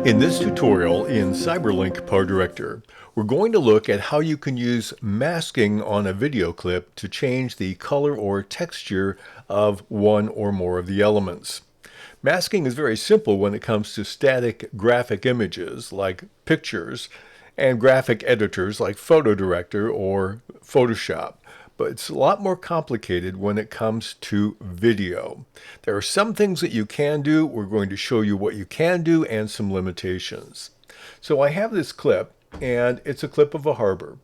In this tutorial in CyberLink PowerDirector, we're going to look at how you can use masking on a video clip to change the color or texture of one or more of the elements. Masking is very simple when it comes to static graphic images like pictures and graphic editors like PhotoDirector or Photoshop. But it's a lot more complicated when it comes to video. There are some things that you can do. We're going to show you what you can do and some limitations. So I have this clip, and it's a clip of a harbor.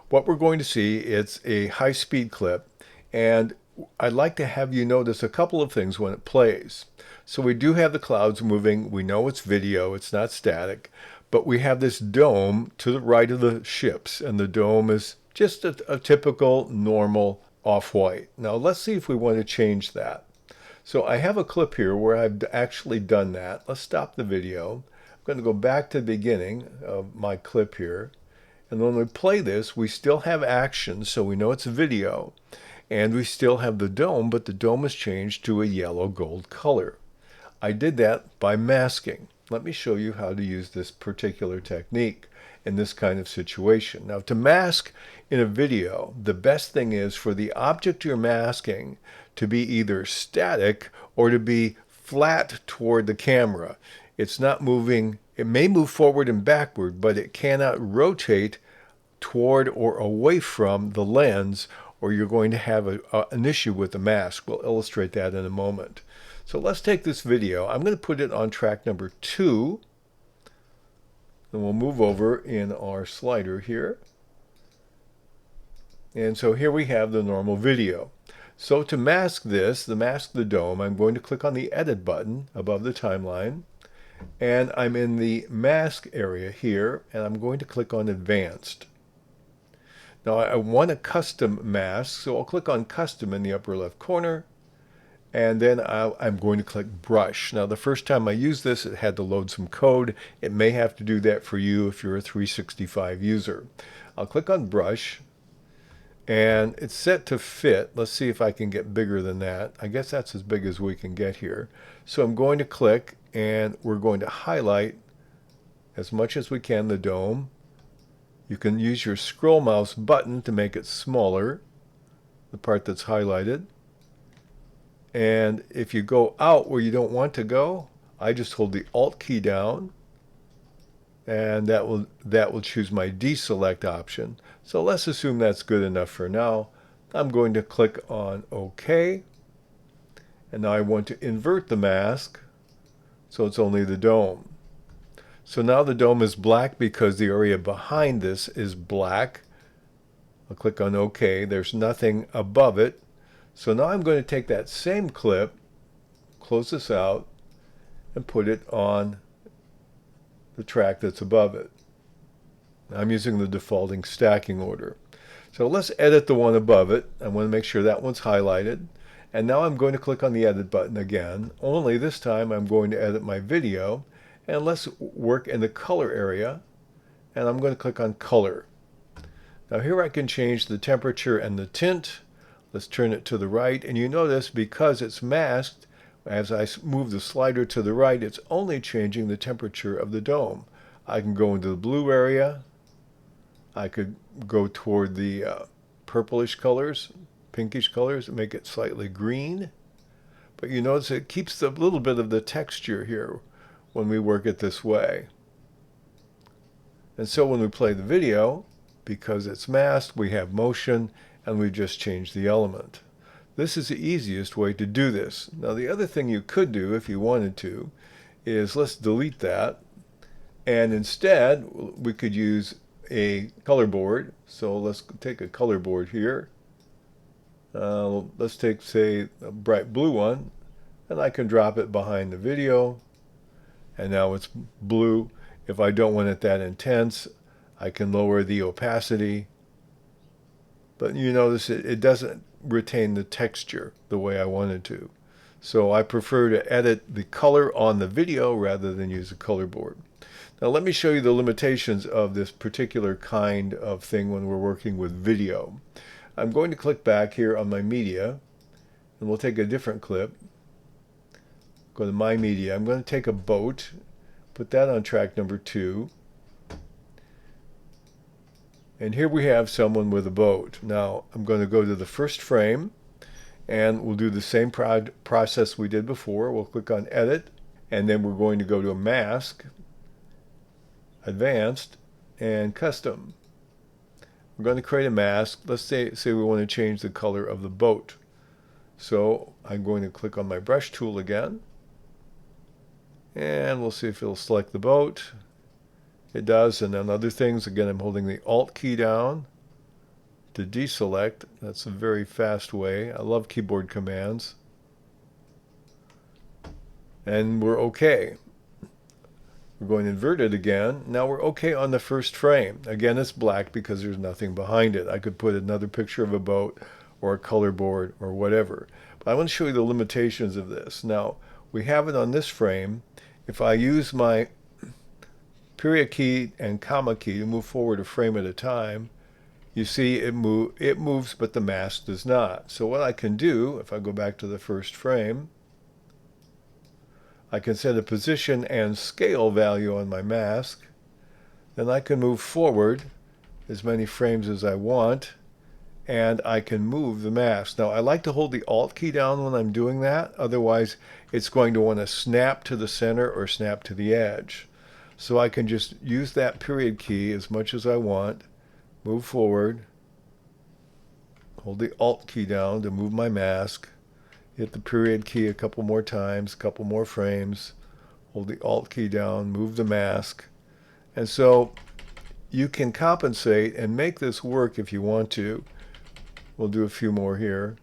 What we're going to see, it's a high-speed clip, and I'd like to have you notice a couple of things when it plays. So we do have the clouds moving. We know it's video. It's not static. But we have this dome to the right of the ships, and the dome is just a typical, normal off-white. Now let's see if we want to change that. So I have a clip here where I've actually done that. Let's stop the video. I'm going to go back to the beginning of my clip here. And when we play this, we still have action, so we know it's a video. And we still have the dome, but the dome is changed to a yellow-gold color. I did that by masking. Let me show you how to use this particular technique in this kind of situation. Now, to mask in a video, the best thing is for the object you're masking to be either static or to be flat toward the camera. It's not moving. It may move forward and backward, but it cannot rotate toward or away from the lens, or you're going to have an issue with the mask. We'll illustrate that in a moment. So let's take this video. I'm going to put it on track number 2. And we'll move over in our slider here. And so here we have the normal video. So to mask this, mask the dome, I'm going to click on the Edit button above the timeline. And I'm in the mask area here, and I'm going to click on Advanced. Now I want a custom mask, so I'll click on Custom in the upper left corner. And then I'm going to click Brush. Now the first time I used this, it had to load some code. It may have to do that for you if you're a 365 user. I'll click on Brush, and it's set to fit. Let's see if I can get bigger than that. I guess that's as big as we can get here. So I'm going to click, and we're going to highlight as much as we can the dome. You can use your scroll mouse button to make it smaller, the part that's highlighted. And if you go out where you don't want to go, I just hold the Alt key down, and that will choose my deselect option. So let's assume that's good enough for now. I'm going to click on OK, and now I want to invert the mask so it's only the dome. So now the dome is black because the area behind this is black. I'll click on OK. There's nothing above it. So now I'm going to take that same clip, close this out, and put it on the track that's above it. I'm using the defaulting stacking order. So let's edit the one above it. I want to make sure that one's highlighted. And now I'm going to click on the Edit button again, only this time I'm going to edit my video. And let's work in the color area. And I'm going to click on Color. Now here I can change the temperature and the tint. Let's turn it to the right, and you notice because it's masked, as I move the slider to the right, it's only changing the temperature of the dome. I can go into the blue area. I could go toward the purplish colors, pinkish colors, and make it slightly green. But you notice it keeps a little bit of the texture here when we work it this way. And so when we play the video, because it's masked, we have motion, and we just change the element. This is the easiest way to do this. Now the other thing you could do if you wanted to is let's delete that, and instead we could use a color board. So let's take a color board here. Let's take, say, a bright blue one, and I can drop it behind the video, and now it's blue. If I don't want it that intense, I can lower the opacity. But you notice it doesn't retain the texture the way I wanted to. So I prefer to edit the color on the video rather than use a color board. Now let me show you the limitations of this particular kind of thing when we're working with video. I'm going to click back here on my media, and we'll take a different clip. Go to My Media. I'm going to take a boat, Put that on track number 2. And here we have someone with a boat. Now I'm going to go to the first frame, and we'll do the same process we did before. We'll click on Edit, and then we're going to go to Mask, Advanced, and Custom. We're going to create a mask. Let's say we want to change the color of the boat. So I'm going to click on my brush tool again, and we'll see if it'll select the boat. It does. And then other things, again, I'm holding the Alt key down to deselect. That's a very fast way. I love keyboard commands. And we're okay. We're going to invert it again. Now we're okay on the first frame. Again, it's black because there's nothing behind it. I could put another picture of a boat or a color board or whatever. But I want to show you the limitations of this. Now, we have it on this frame. If I use my period key and comma key to move forward a frame at a time, you see it moves, but the mask does not. So what I can do, if I go back to the first frame, I can set a position and scale value on my mask. Then I can move forward as many frames as I want, and I can move the mask. Now I like to hold the Alt key down when I'm doing that, otherwise it's going to want to snap to the center or snap to the edge. So I can just use that period key as much as I want, move forward, hold the Alt key down to move my mask, hit the period key a couple more times, a couple more frames, hold the Alt key down, move the mask. And so you can compensate and make this work if you want to. We'll do a few more here.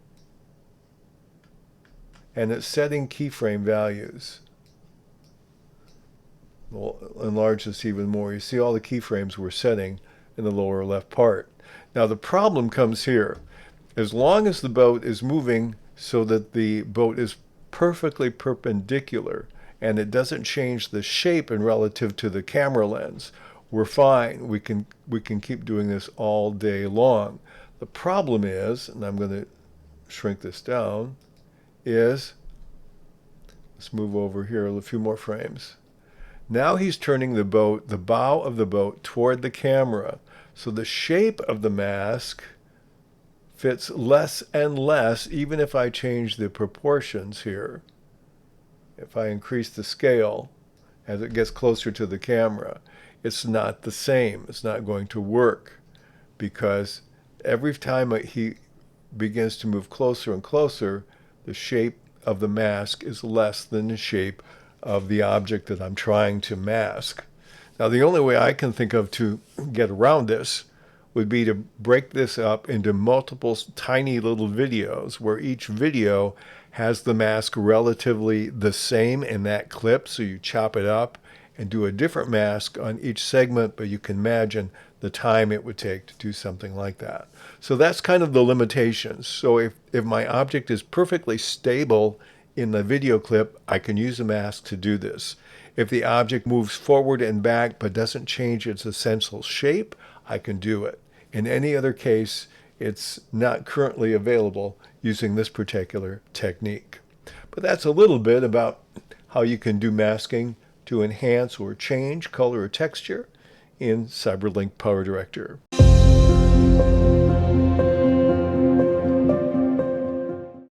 And it's setting keyframe values. We'll enlarge this even more. You see all the keyframes we're setting in the lower left part. Now the problem comes here. As long as the boat is moving so that the boat is perfectly perpendicular and it doesn't change the shape and relative to the camera lens, we're fine. We can keep doing this all day long. The problem is, and I'm going to shrink this down, is, let's move over here a few more frames. Now he's turning the boat, the bow of the boat, toward the camera. So the shape of the mask fits less and less, even if I change the proportions here. If I increase the scale as it gets closer to the camera, it's not the same. It's not going to work, because every time he begins to move closer and closer, the shape of the mask is less than the shape of the object that I'm trying to mask. Now the only way I can think of to get around this would be to break this up into multiple tiny little videos, where each video has the mask relatively the same in that clip. So you chop it up and do a different mask on each segment, but you can imagine the time it would take to do something like that. So that's kind of the limitations. So if my object is perfectly stable in the video clip, I can use a mask to do this. If the object moves forward and back but doesn't change its essential shape, I can do it. In any other case, it's not currently available using this particular technique. But that's a little bit about how you can do masking to enhance or change color or texture in CyberLink PowerDirector.